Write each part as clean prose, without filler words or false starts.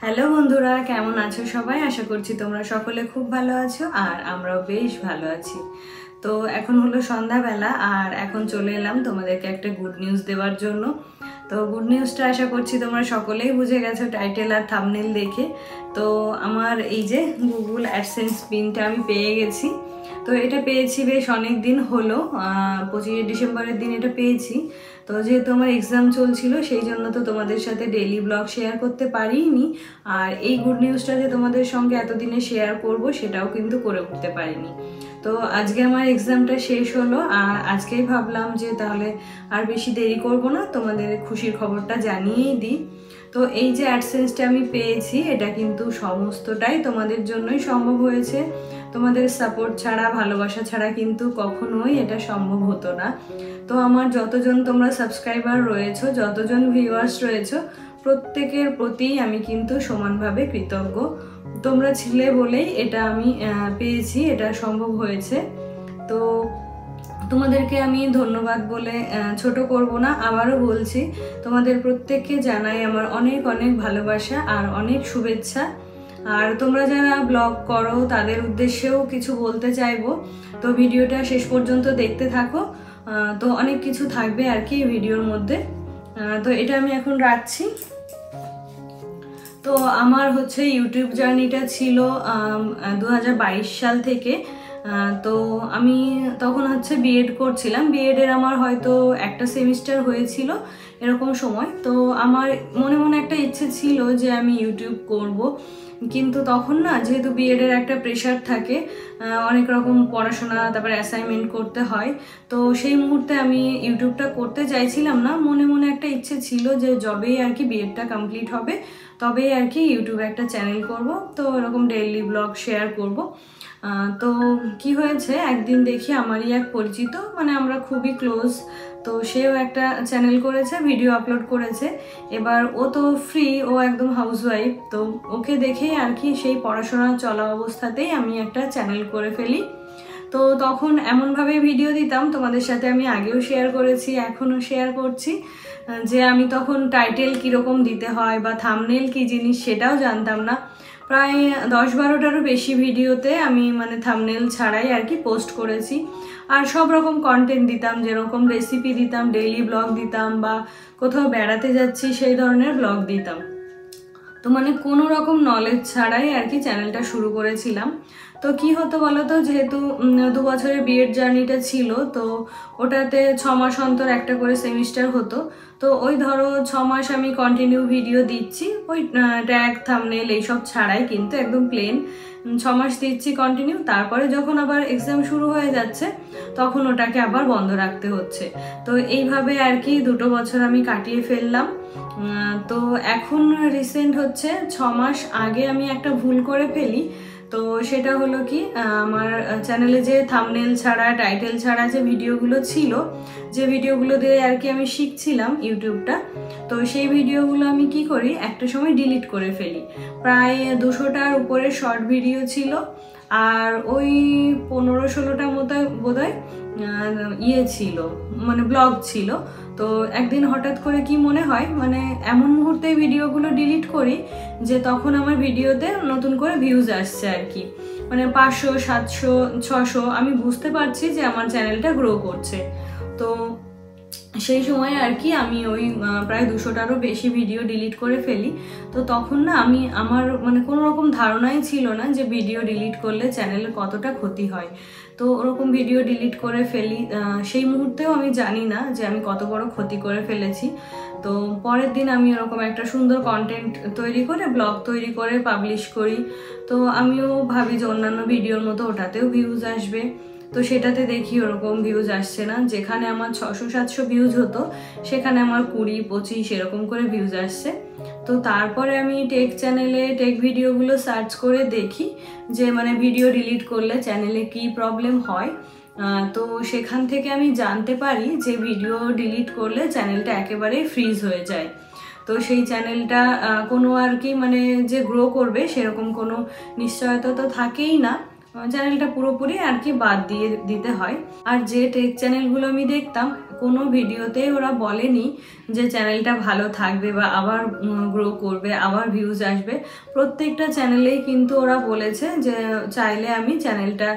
Hello বন্ধুরা, কেমন আছো সবাই? আশা করছি তোমরা সকলে খুব ভালো আছো আর আমরাও বেশ ভালো আছি। তো এখন হলো সন্ধ্যাবেলা আর এখন চলে এলাম তোমাদেরকে একটা গুড নিউজ দেওয়ার জন্য। তো গুড নিউজটা আশা করছি তোমরা সকলেই বুঝে গেছো টাইটেল আর থাম্বনেল দেখে। তো আমার এই যে গুগল অ্যাডসেন্স পিনটা আমি পেয়ে গেছি। তো এটা পেয়েছি বেশ অনেক দিন হলো, 25 ডিসেম্বরের দিন এটা পেয়েছি। তো যেহেতু আমার এক্সাম চলছিল সেই জন্য তো তোমাদের সাথে ডেইলি ব্লগ শেয়ার করতে পারিনি, আর এই গুড নিউজটা যে তোমাদের সঙ্গে এতদিনে শেয়ার করব সেটাও কিন্তু করে উঠতে পারিনি। তো আজকে আমার এক্সামটা শেষ হলো আর আজকেই ভাবলাম যে তাহলে আর বেশি দেরি করব না, তোমাদের খুশির খবরটা জানিয়েই দিই। তো এই যে অ্যাডসেন্সটা আমি পেয়েছি এটা কিন্তু সমস্তটাই তোমাদের জন্যই সম্ভব হয়েছে। তোমাদের সাপোর্ট ছাড়া, ভালোবাসা ছাড়া কিন্তু কখনোই এটা সম্ভব হতো না। তো আমার যতজন তোমরা সাবস্ক্রাইবার রয়েছো, যতজন ভিউয়ার্স রয়েছো, প্রত্যেকের প্রতি আমি কিন্তু সমানভাবে কৃতজ্ঞ। তোমরা ছিলে বলেই এটা আমি পেয়েছি, এটা সম্ভব হয়েছে। তো তোমাদেরকে আমি ধন্যবাদ বলে ছোট করব না, আবারও বলছি তোমাদের প্রত্যেককে জানাই আমার অনেক অনেক ভালোবাসা আর অনেক শুভেচ্ছা। আর তোমরা যারা ব্লগ করো তাদের উদ্দেশ্যেও কিছু বলতে চাইবো। তো ভিডিওটা শেষ পর্যন্ত দেখতে থাকো, তো অনেক কিছু থাকবে আর কি ভিডিওর মধ্যে। তো এটা আমি এখন রাখছি। তো আমার হচ্ছে ইউটিউব জার্নিটা ছিল 2022 সাল থেকে। তো আমি তখন হচ্ছে বিএড করছিলাম, বিএডের আমার হয়তো একটা সেমিস্টার হয়েছিল এরকম সময়। তো আমার মনে মনে একটা ইচ্ছে ছিল যে আমি ইউটিউব করব, কিন্তু তখন না যেহেতু বিএডের একটা প্রেশার থাকে, অনেক রকম পড়াশোনা তারপরে অ্যাসাইনমেন্ট করতে হয়, তো সেই মুহূর্তে আমি ইউটিউবটা করতে চাইছিলাম না। মনে মনে একটা ইচ্ছে ছিল যে যবেই আর কি বিএডটা কমপ্লিট হবে তবেই আর কি ইউটিউবে একটা চ্যানেল করব, তো এরকম ডেইলি ব্লগ শেয়ার করব। তো কি হয়েছে, একদিন দেখি আমারই এক পরিচিত, মানে আমরা খুবই ক্লোজ, তো সেও একটা চ্যানেল করেছে, ভিডিও আপলোড করেছে। এবার ও তো ফ্রি, ও একদম হাউসওয়াইফ, তো ওকে দেখেই আর কি সেই পড়াশোনা চলা অবস্থাতেই আমি একটা চ্যানেল করে ফেলি। তো তখন এমনভাবে ভিডিও দিতাম, তোমাদের সাথে আমি আগেও শেয়ার করেছি, এখনও শেয়ার করছি, যে আমি তখন টাইটেল কীরকম দিতে হয় বা থাম্বনেল কী জিনিস সেটাও জানতাম না। প্রায় 10-12টারও বেশি ভিডিওতে আমি মানে থাম্বনেল ছাড়াই আর কি পোস্ট করেছি। আর সব রকম কন্টেন্ট দিতাম, যেরকম রেসিপি দিতাম, ডেইলি ব্লগ দিতাম, বা কোথাও বেড়াতে যাচ্ছি সেই ধরনের ব্লগ দিতাম। তো মানে কোনো রকম নলেজ ছাড়াই আর কি চ্যানেলটা শুরু করেছিলাম। তো কি হতো বলো তো, যেহেতু 2 বছরের বিএড জার্নিটা ছিল, তো ওটাতে 6 মাস অন্তর একটা করে সেমিস্টার হতো। তো ওই ধরো 6 মাস আমি কন্টিনিউ ভিডিও দিচ্ছি, ওই ট্যাগ থাম্বনেল এইসব ছাড়াই, কিন্তু একদম প্লেন 6 মাস দিচ্ছি কন্টিনিউ। তারপরে যখন আবার এক্সাম শুরু হয়ে যাচ্ছে তখন ওটাকে আবার বন্ধ রাখতে হচ্ছে। তো এইভাবে আর কি 2 বছর আমি কাটিয়ে ফেললাম। তো এখন রিসেন্ট হচ্ছে 6 মাস আগে আমি একটা ভুল করে ফেলি। তো সেটা হলো কি, আমার চ্যানেলে যে থাম্বনেল ছাড়া, টাইটেল ছাড়া যে ভিডিওগুলো ছিল, যে ভিডিওগুলো দিয়ে আর কি আমি শিখছিলাম ইউটিউবটা, তো সেই ভিডিওগুলো আমি কি করি, একটা সময় ডিলিট করে ফেলি। প্রায় 200টার উপরে শর্ট ভিডিও ছিল, আর ওই 15-16টার মতো বোধহয় ইয়ে ছিল, মানে ব্লগ ছিল। তো একদিন হঠাৎ করে কি মনে হয়, মানে এমন মুহূর্তে ভিডিওগুলো ডিলিট করি যে তখন আমার ভিডিওতে নতুন করে ভিউজ আসছে আর কি, মানে 500, 700, 600, আমি বুঝতে পারছি যে আমার চ্যানেলটা গ্রো করছে। তো সেই সময় আর কি আমি ওই প্রায় 200টারও বেশি ভিডিও ডিলিট করে ফেলি। তো তখন না আমার মানে কোনো রকম ধারণাই ছিল না যে ভিডিও ডিলিট করলে চ্যানেলের কতটা ক্ষতি হয়। তো ওরকম ভিডিও ডিলিট করে ফেলি, সেই মুহূর্তেও আমি জানি না যে আমি কত বড় ক্ষতি করে ফেলেছি। তো পরের দিন আমি ওরকম একটা সুন্দর কন্টেন্ট তৈরি করে, ব্লগ তৈরি করে পাবলিশ করি। তো আমিও ভাবি যে অন্যান্য ভিডিওর মতো ওটাতেও ভিউজ আসবে, তো সেটাতে দেখি ওরকম ভিউজ আসছে না। যেখানে আমার 600-700 ভিউজ হতো সেখানে আমার 20-25 এরকম করে ভিউজ আসছে। তো তারপরে আমি টেক চ্যানেলে টেক ভিডিওগুলো সার্চ করে দেখি যে মানে ভিডিও ডিলিট করলে চ্যানেলে কি প্রবলেম হয়। তো সেখান থেকে আমি জানতে পারি যে ভিডিও ডিলিট করলে চ্যানেলটা একেবারেই ফ্রিজ হয়ে যায়। তো সেই চ্যানেলটা কোনো আর কি মানে যে গ্রো করবে সেরকম কোনো নিশ্চয়তা তো থাকেই না, চ্যানেলটা পুরোপুরি আর কি বাদ দিয়ে দিতে হয়। আর যে টেক চ্যানেলগুলো আমি দেখতাম কোনো ভিডিওতেই ওরা বলেনি যে চ্যানেলটা ভালো থাকবে বা আবার গ্রো করবে, আবার ভিউজ আসবে। প্রত্যেকটা চ্যানেলেই কিন্তু ওরা বলেছে যে চাইলে আমি চ্যানেলটা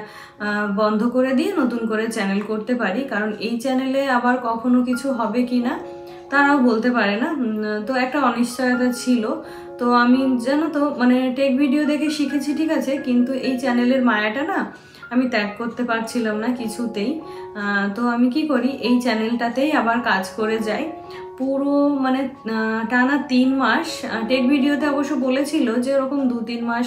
বন্ধ করে দিয়ে নতুন করে চ্যানেল করতে পারি, কারণ এই চ্যানেলে আবার কখনো কিছু হবে কি না তারাও বলতে পারে না। তো একটা অনিশ্চয়তা ছিল। তো আমি জানো তো মানে টেক ভিডিও দেখে শিখেছি ঠিক আছে, কিন্তু এই চ্যানেলের মায়াটা না আমি ত্যাগ করতে পারছিলাম না কিছুতেই। তো আমি কি করি, এই চ্যানেলটাতেই আবার কাজ করে যাই পুরো মানে টানা 3 মাস। টেক ভিডিওতে অবশ্য বলেছিল যে ওরকম 2-3 মাস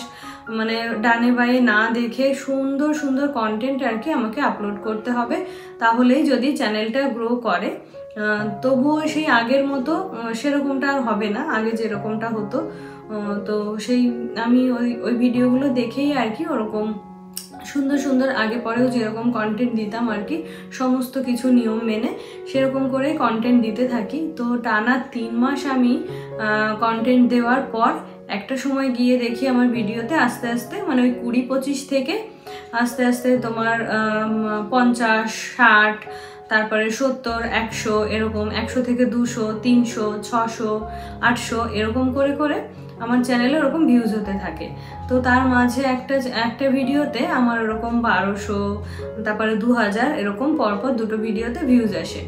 মানে ডানে বায়ে না দেখে সুন্দর সুন্দর কন্টেন্ট আর কি আমাকে আপলোড করতে হবে, তাহলেই যদি চ্যানেলটা গ্রো করে। তবুও সেই আগের মতো সেরকমটা আর হবে না, আগে যেরকমটা হতো। তো সেই আমি ওই ভিডিওগুলো দেখেই আর কি ওরকম সুন্দর সুন্দর আগে পরেও যেরকম কন্টেন্ট দিতাম আর কি, সমস্ত কিছু নিয়ম মেনে সেরকম করে কন্টেন্ট দিতে থাকি। তো টানা 3 মাস আমি কন্টেন্ট দেওয়ার পর একটা সময় গিয়ে দেখি আমার ভিডিওতে আস্তে আস্তে মানে ওই 20-25 থেকে আস্তে আস্তে তোমার 50, 60, তারপরে 70, 100, এরকম 100 থেকে 200, 300, 600, 800 এরকম করে করে আমার চ্যানেলে ওরকম ভিউজ হতে থাকে। তো তার মাঝে একটা ভিডিওতে আমার ওরকম 1200, তারপরে 2000 এরকম পরপর দুটো ভিডিওতে ভিউজ আসে।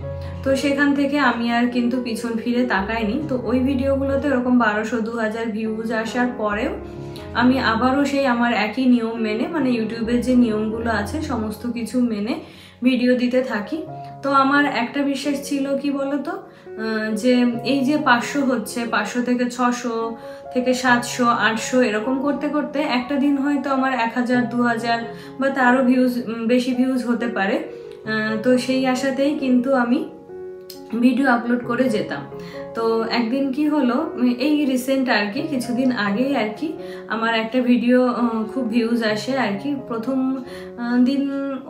তো সেখান থেকে আমি আর কিন্তু পিছন ফিরে তাকাইনি। তো ওই ভিডিওগুলোতে ওরকম 1200-2000 ভিউজ আসার পরেও আমি আবারও সেই আমার একই নিয়ম মেনে মানে ইউটিউবের যে নিয়মগুলো আছে সমস্ত কিছু মেনে ভিডিও দিতে থাকি। তো আমার একটা বিশ্বাস ছিল কি বলতো, যে এই যে 500 হচ্ছে, 500 থেকে 600 থেকে 700, 800 এরকম করতে করতে একটা দিন হয়তো আমার 1000-2000 বা তারও বেশি ভিউজ হতে পারে। তো সেই আশাতেই কিন্তু আমি ভিডিও আপলোড করে যেতাম। তো একদিন কি হলো, এই রিসেন্ট আর কি কিছুদিন আগেই আর কি আমার একটা ভিডিও খুব ভিউজ আসে আর কি। প্রথম দিন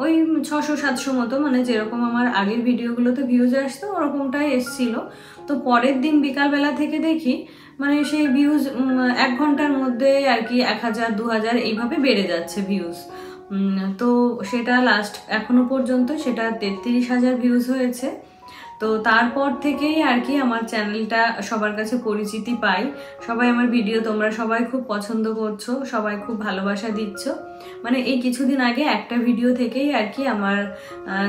ওই 600-700 মতো, মানে যেরকম আমার আগের ভিডিওগুলোতে ভিউজ আসতো ওরকমটাই এসছিল। তো পরের দিন বিকালবেলা থেকে দেখি মানে সেই ভিউজ 1 ঘন্টার মধ্যে আর কি 1000-2000 এইভাবে বেড়ে যাচ্ছে ভিউজ। তো সেটা লাস্ট এখনো পর্যন্ত সেটা 33,000 ভিউজ হয়েছে। তো তারপর থেকেই আর কি আমার চ্যানেলটা সবার কাছে পরিচিতি পাই। সবাই আমার ভিডিও তোমরা সবাই খুব পছন্দ করছো, সবাই খুব ভালোবাসা দিচ্ছ। মানে এই কিছুদিন আগে একটা ভিডিও থেকেই আর কি আমার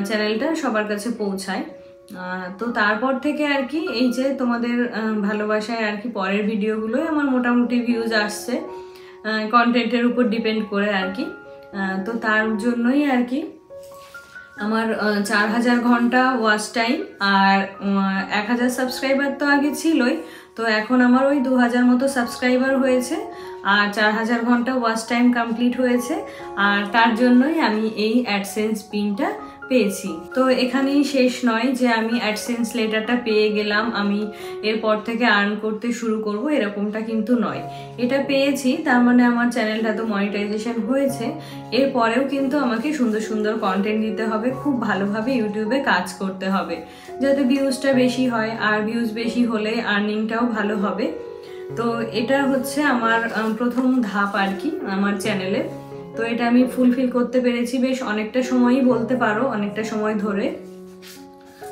চ্যানেলটা সবার কাছে পৌঁছায়। তো তারপর থেকে আর কি এই যে তোমাদের ভালোবাসায় আর কি পরের ভিডিওগুলোই আমার মোটামুটি ভিউজ আসছে, কন্টেন্টের উপর ডিপেন্ড করে আর কি। তো তার জন্যই আর কি আমার 4000 ঘন্টা ওয়াচ টাইম আর 1000 সাবস্ক্রাইবার তো আগে ছিলই। তো এখন আমার ওই 2000 মতো সাবস্ক্রাইবার হয়েছে আর 4000 ঘন্টা ওয়াচ টাইম কমপ্লিট হয়েছে। আর তার জন্যই আমি এই অ্যাডসেন্স পিনটা পেয়েছি। তো এখানেই শেষ নয় যে আমি অ্যাডসেন্স লেটারটা পেয়ে গেলাম, আমি এরপর থেকে আর্ন করতে শুরু করব, এরকমটা কিন্তু নয়। এটা পেয়েছি তার মানে আমার চ্যানেলটা তো মনিটাইজেশন হয়েছে। এরপরেও কিন্তু আমাকে সুন্দর সুন্দর কন্টেন্ট দিতে হবে, খুব ভালোভাবে ইউটিউবে কাজ করতে হবে যাতে ভিউজটা বেশি হয়, আর ভিউজ বেশি হলে আর্নিংটাও ভালো হবে। তো এটা হচ্ছে আমার প্রথম ধাপ আর কি আমার চ্যানেলে। তো এটা আমি ফুলফিল করতে পেরেছি বেশ অনেকটা সময়ই বলতে পারো, অনেকটা সময় ধরে।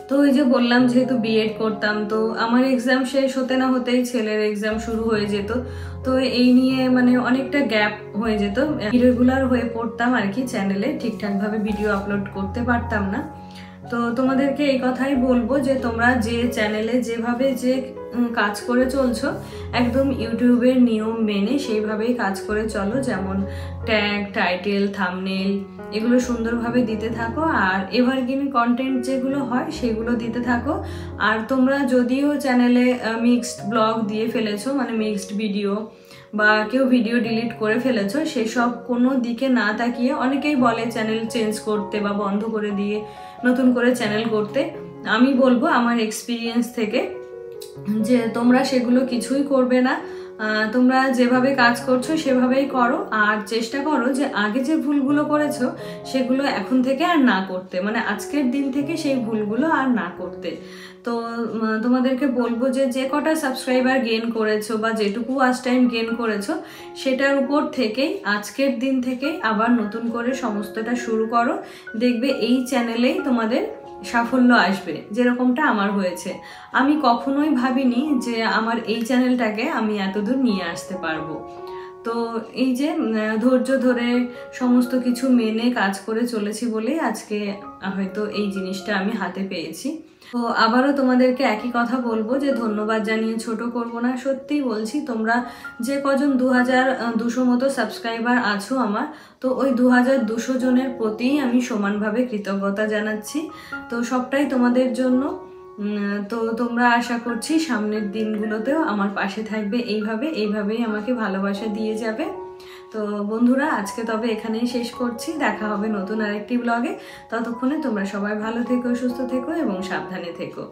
তো ওই যে বললাম যেহেতু বিএড করতাম, তো আমার এক্সাম শেষ হতে না হতেই ছেলের এক্সাম শুরু হয়ে যেত। তো এই নিয়ে মানে অনেকটা গ্যাপ হয়ে যেত, ইরেগুলার হয়ে পড়তাম আর কি, চ্যানেলে ঠিকঠাকভাবে ভিডিও আপলোড করতে পারতাম না। তো তোমাদেরকে এই কথাই বলবো যে তোমরা যে চ্যানেলে যেভাবে যে কাজ করে চলছো একদম ইউটিউবের নিয়ম মেনে সেইভাবেই কাজ করে চলো, যেমন ট্যাগ, টাইটেল, থাম্বনেল এগুলো সুন্দরভাবে দিতে থাকো, আর এভারগ্রিন কন্টেন্ট যেগুলো হয় সেগুলো দিতে থাকো। আর তোমরা যদিও চ্যানেলে মিক্সড ব্লগ দিয়ে ফেলেছো, মানে মিক্সড ভিডিও বা কেউ ভিডিও ডিলিট করে ফেলেছো, সেসব কোনো দিকে না তাকিয়ে, অনেকেই বলে চ্যানেল চেঞ্জ করতে বা বন্ধ করে দিয়ে নতুন করে চ্যানেল করতে, আমি বলবো আমার এক্সপিরিয়েন্স থেকে যে তোমরা সেগুলো কিছুই করবে না। তোমরা যেভাবে কাজ করছো সেভাবেই করো, আর চেষ্টা করো যে আগে যে ভুলগুলো করেছো সেগুলো এখন থেকে আর না করতে, মানে আজকের দিন থেকে সেই ভুলগুলো আর না করতে। তো তোমাদেরকে বলবো যে যে কটা সাবস্ক্রাইবার গেইন করেছো বা যেটুকু ওয়াচ টাইম গেইন করেছো সেটার উপর থেকেই আজকের দিন থেকেই আবার নতুন করে সমস্তটা শুরু করো। দেখবে এই চ্যানেলেই তোমাদের সাফল্য আসবে, যেরকমটা আমার হয়েছে। আমি কখনোই ভাবিনি যে আমার এই চ্যানেলটাকে আমি এতদূর নিয়ে আসতে পারবো। তো এই যে ধৈর্য ধরে সমস্ত কিছু মেনে কাজ করে চলেছি বলেই আজকে হয়তো এই জিনিসটা আমি হাতে পেয়েছি। তো আবারও তোমাদেরকে একই কথা বলবো যে ধন্যবাদ জানিয়ে ছোট করব না। সত্যিই বলছি, তোমরা যে কজন 2200 মতো সাবস্ক্রাইবার আছো আমার, তো ওই 2200 জনের প্রতিই আমি সমানভাবে কৃতজ্ঞতা জানাচ্ছি। তো সবটাই তোমাদের জন্য। তো তোমরা আশা করছি সামনের দিনগুলোতেও আমার পাশে থাকবে, এইভাবেই আমাকে ভালোবাসা দিয়ে যাবে। তো বন্ধুরা, আজকে তবে এখানেই শেষ করছি। দেখা হবে নতুন আরেকটি ব্লগে। ততক্ষণে তোমরা সবাই ভালো থেকো, সুস্থ থেকো এবং সাবধানে থেকো।